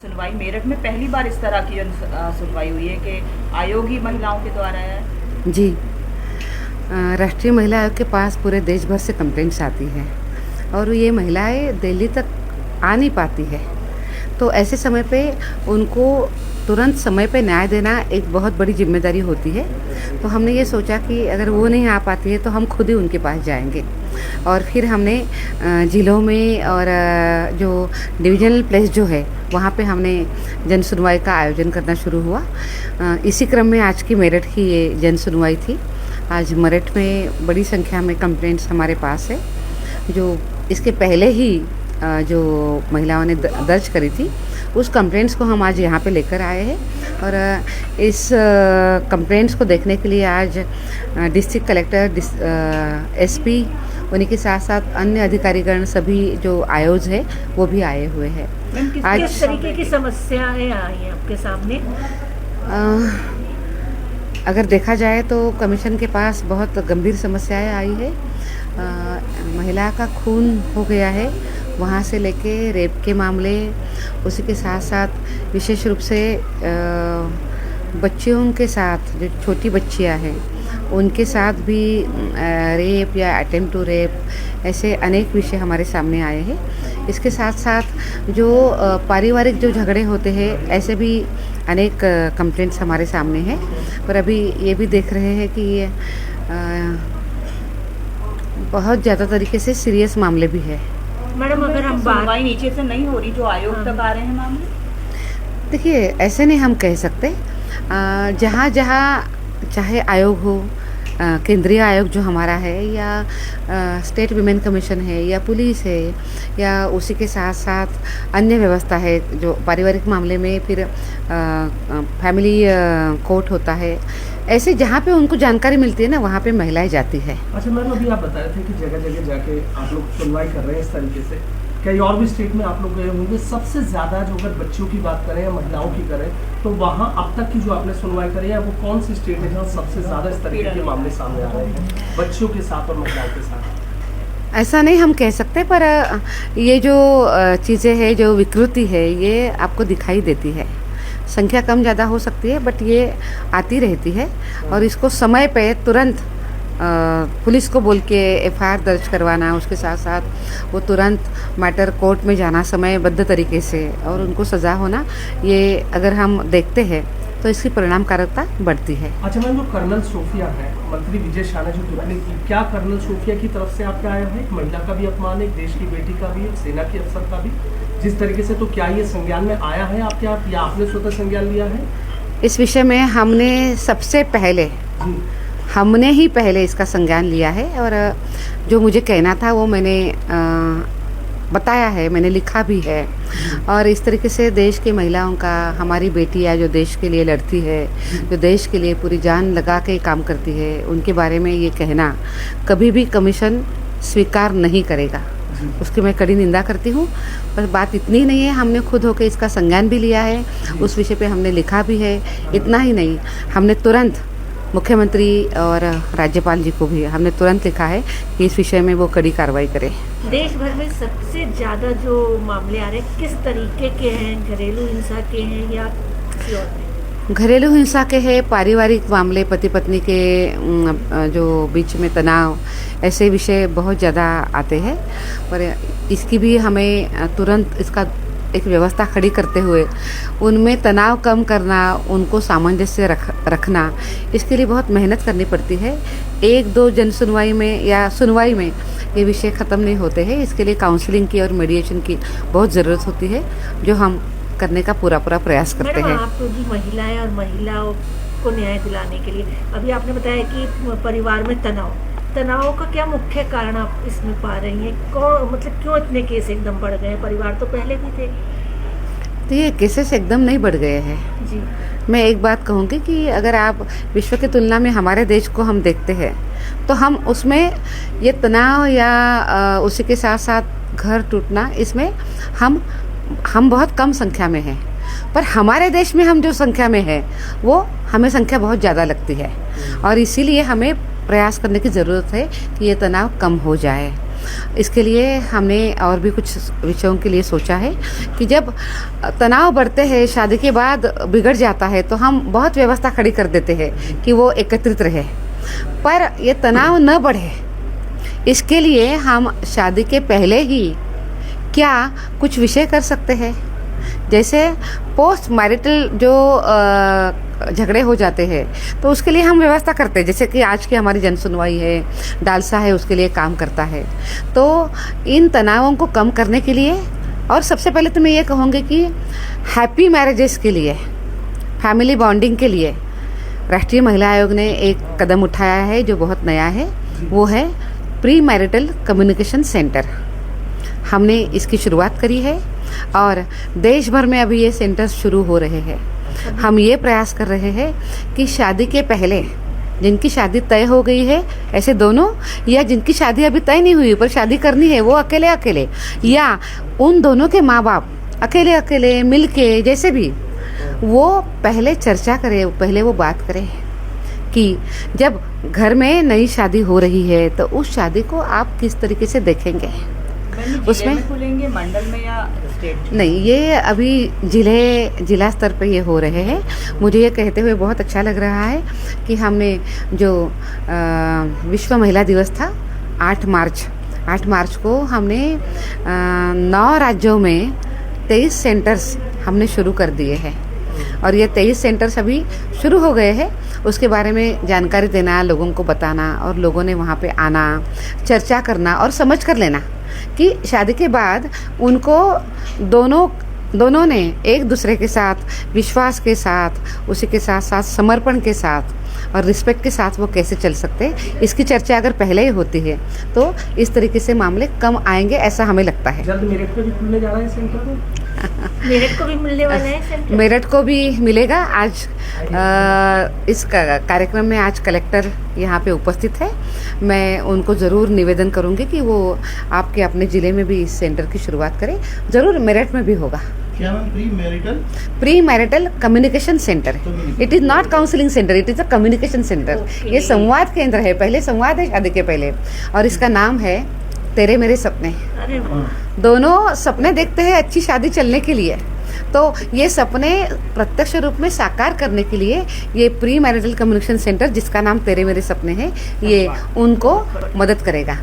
सुनवाई मेरठ में पहली बार इस तरह की सुनवाई हुई है कि आयोग ही महिलाओं के द्वारा है। जी, राष्ट्रीय महिला आयोग के पास पूरे देश भर से कंप्लेंट्स आती है और ये महिलाएं दिल्ली तक आ नहीं पाती है। तो ऐसे समय पे उनको तुरंत समय पे न्याय देना एक बहुत बड़ी जिम्मेदारी होती है। तो हमने ये सोचा कि अगर वो नहीं आ पाती है तो हम खुद ही उनके पास जाएंगे और फिर हमने ज़िलों में और जो डिविजनल प्लेस जो है वहाँ पे हमने जन सुनवाई का आयोजन करना शुरू हुआ। इसी क्रम में आज की मेरठ की ये जन सुनवाई थी। आज मेरठ में बड़ी संख्या में कंप्लेंट्स हमारे पास है जो इसके पहले ही जो महिलाओं ने दर्ज करी थी, उस कंप्लेंट्स को हम आज यहाँ पे लेकर आए हैं और इस कंप्लेंट्स को देखने के लिए आज डिस्ट्रिक्ट कलेक्टर, एसपी, उन्हीं के साथ साथ अन्य अधिकारीगण सभी जो आयोज है वो भी आए हुए हैं। आज किस तरीके की समस्याएं आई हैं आपके सामने? अगर देखा जाए तो कमीशन के पास बहुत गंभीर समस्याएं आई है। महिला का खून हो गया है, वहाँ से लेके रेप के मामले, उसी के साथ साथ विशेष रूप से बच्चियों के साथ जो छोटी बच्चियाँ हैं उनके साथ भी रेप या अटेम्प्ट टू रेप, ऐसे अनेक विषय हमारे सामने आए हैं। इसके साथ साथ जो पारिवारिक जो झगड़े होते हैं, ऐसे भी अनेक कंप्लेंट्स हमारे सामने हैं। पर अभी ये भी देख रहे हैं कि ये बहुत ज़्यादा तरीके से सीरियस मामले भी है। मैडम, अगर हम सुनवाई नीचे से नहीं हो रही, जो आयोग तक आ रहे हैं मामले, देखिए ऐसे नहीं हम कह सकते। जहाँ जहाँ चाहे आयोग हो, केंद्रीय आयोग जो हमारा है या स्टेट विमेन कमीशन है या पुलिस है या उसी के साथ साथ अन्य व्यवस्था है जो पारिवारिक मामले में फिर फैमिली कोर्ट होता है, ऐसे जहाँ पे उनको जानकारी मिलती है ना वहाँ पे महिलाएं जाती है। अच्छा मैम, अभी आप बता रहे थे कि जगह जगह जाके आप लोग सुनवाई कर रहे हैं इस तरीके से, कई और भी स्टेट में आप लोग गए होंगे। सबसे ज़्यादा जो अगर बच्चियों की बात करें या महिलाओं की करें तो वहाँ अब तक की जो आपने सुनवाई करी है वो कौन सी स्टेट है जहाँ सबसे ज़्यादा इस तरीके के मामले सामने आ रहे हैं बच्चियों के साथ और महिलाओं के साथ? ऐसा नहीं हम कह सकते, पर ये जो चीज़ें हैं, जो विकृति है, ये आपको दिखाई देती है। संख्या कम ज़्यादा हो सकती है बट ये आती रहती है और इसको समय पे तुरंत पुलिस को बोल के एफआईआर दर्ज करवाना, उसके साथ साथ वो तुरंत मैटर कोर्ट में जाना समयबद्ध तरीके से और उनको सज़ा होना, ये अगर हम देखते हैं तो इसकी परिणामकारकता बढ़ती है। अच्छा मैम, जो कर्नल सोफिया है, मंत्री विजय शाह ने जो टिप्पणी की, क्या कर्नल सोफिया की तरफ से आपके आया है? एक महिला का भी अपमान, एक देश की बेटी का भी, एक सेना के अफसर का भी, जिस तरीके से, तो क्या ये संज्ञान में आया है आपके आप या आपने स्वतः संज्ञान लिया है? इस विषय में हमने ही पहले इसका संज्ञान लिया है और जो मुझे कहना था वो मैंने बताया है, मैंने लिखा भी है। और इस तरीके से देश की महिलाओं का, हमारी बेटियां जो देश के लिए लड़ती है, जो देश के लिए पूरी जान लगा के काम करती है, उनके बारे में ये कहना कभी भी कमीशन स्वीकार नहीं करेगा। उसकी मैं कड़ी निंदा करती हूँ। पर बात इतनी ही नहीं है, हमने खुद होकर इसका संज्ञान भी लिया है, उस विषय पे हमने लिखा भी है। इतना ही नहीं, हमने तुरंत मुख्यमंत्री और राज्यपाल जी को भी हमने तुरंत लिखा है कि इस विषय में वो कड़ी कार्रवाई करें। देश भर में सबसे ज़्यादा जो मामले आ रहे हैं किस तरीके के हैं? घरेलू हिंसा के हैं या किसी और के? घरेलू हिंसा के हैं, पारिवारिक मामले, पति पत्नी के जो बीच में तनाव, ऐसे विषय बहुत ज़्यादा आते हैं। पर इसकी भी हमें तुरंत इसका एक व्यवस्था खड़ी करते हुए उनमें तनाव कम करना, उनको सामंजस्य रखना, इसके लिए बहुत मेहनत करनी पड़ती है। एक दो जन सुनवाई में या सुनवाई में ये विषय ख़त्म नहीं होते हैं। इसके लिए काउंसलिंग की और मीडिएशन की बहुत ज़रूरत होती है, जो हम करने का पूरा प्रयास करते हैं। आप जो महिलाएं और महिलाओं को न्याय दिलाने के लिए, अभी आपने बताया कि परिवार में तनाव का क्या मुख्य कारण आप इसमें पा रही हैं? कौन, मतलब क्यों इतने केस एकदम बढ़ गए? परिवार तो पहले भी थे। तो ये केसेस एकदम नहीं बढ़ गए हैं जी। मैं एक बात कहूँगी कि अगर आप विश्व की तुलना में हमारे देश को हम देखते हैं तो हम उसमें ये तनाव या उसी के साथ साथ घर टूटना, इसमें हम बहुत कम संख्या में हैं। पर हमारे देश में हम जो संख्या में है वो हमें संख्या बहुत ज़्यादा लगती है और इसीलिए हमें प्रयास करने की ज़रूरत है कि ये तनाव कम हो जाए। इसके लिए हमने और भी कुछ विषयों के लिए सोचा है कि जब तनाव बढ़ते हैं, शादी के बाद बिगड़ जाता है, तो हम बहुत व्यवस्था खड़ी कर देते हैं कि वो एकत्रित रहे, पर ये तनाव न बढ़े इसके लिए हम शादी के पहले ही क्या कुछ विषय कर सकते हैं। जैसे पोस्ट मैरिटल जो झगड़े हो जाते हैं तो उसके लिए हम व्यवस्था करते हैं, जैसे कि आज की हमारी जन सुनवाई है, डालसा है, उसके लिए काम करता है। तो इन तनावों को कम करने के लिए, और सबसे पहले तो मैं ये कहूँगी कि हैप्पी मैरिजेस के लिए, फैमिली बॉन्डिंग के लिए राष्ट्रीय महिला आयोग ने एक कदम उठाया है जो बहुत नया है, वो है प्री मैरिटल कम्युनिकेशन सेंटर। हमने इसकी शुरुआत करी है और देश भर में अभी ये सेंटर्स शुरू हो रहे हैं। हम ये प्रयास कर रहे हैं कि शादी के पहले जिनकी शादी तय हो गई है, ऐसे दोनों, या जिनकी शादी अभी तय नहीं हुई पर शादी करनी है वो अकेले अकेले, या उन दोनों के माँ बाप अकेले अकेले मिलके, जैसे भी, वो पहले चर्चा करें, पहले वो बात करें कि जब घर में नई शादी हो रही है तो उस शादी को आप किस तरीके से देखेंगे। उसमें खुलेंगे मंडल में या स्टेट? नहीं, ये अभी जिला स्तर पे ये हो रहे हैं। मुझे ये कहते हुए बहुत अच्छा लग रहा है कि हमने जो विश्व महिला दिवस था 8 मार्च को हमने 9 राज्यों में 23 सेंटर्स हमने शुरू कर दिए हैं और ये 23 सेंटर्स अभी शुरू हो गए हैं। उसके बारे में जानकारी देना, लोगों को बताना और लोगों ने वहाँ पे आना, चर्चा करना और समझ कर लेना कि शादी के बाद उनको दोनों ने एक दूसरे के साथ विश्वास के साथ, उसी के साथ साथ समर्पण के साथ और रिस्पेक्ट के साथ वो कैसे चल सकते हैं, इसकी चर्चा अगर पहले ही होती है तो इस तरीके से मामले कम आएंगे, ऐसा हमें लगता है। जल्द मेरठ पे भी खुलने जा रहा है सेंटर को? मेरठ को भी मिलने वाला है सेंटर? मेरठ को भी मिलेगा। आज इस कार्यक्रम में आज कलेक्टर यहाँ पे उपस्थित है। मैं उनको ज़रूर निवेदन करूँगी कि वो आपके अपने ज़िले में भी इस सेंटर की शुरुआत करें। ज़रूर मेरठ में भी होगा। क्या ma'am? Pre marital communication centre. It is not counselling centre, it is a communication centre. ये संवाद केंद्र है, पहले संवाद है शादी के पहले, और इसका नाम है तेरे मेरे सपने। अरे वाह। दोनों सपने देखते हैं अच्छी शादी चलने के लिए, तो ये सपने प्रत्यक्ष रूप में साकार करने के लिए ये प्री मैरिटल कम्युनिकेशन सेंटर, जिसका नाम तेरे मेरे सपने है, ये उनको मदद करेगा।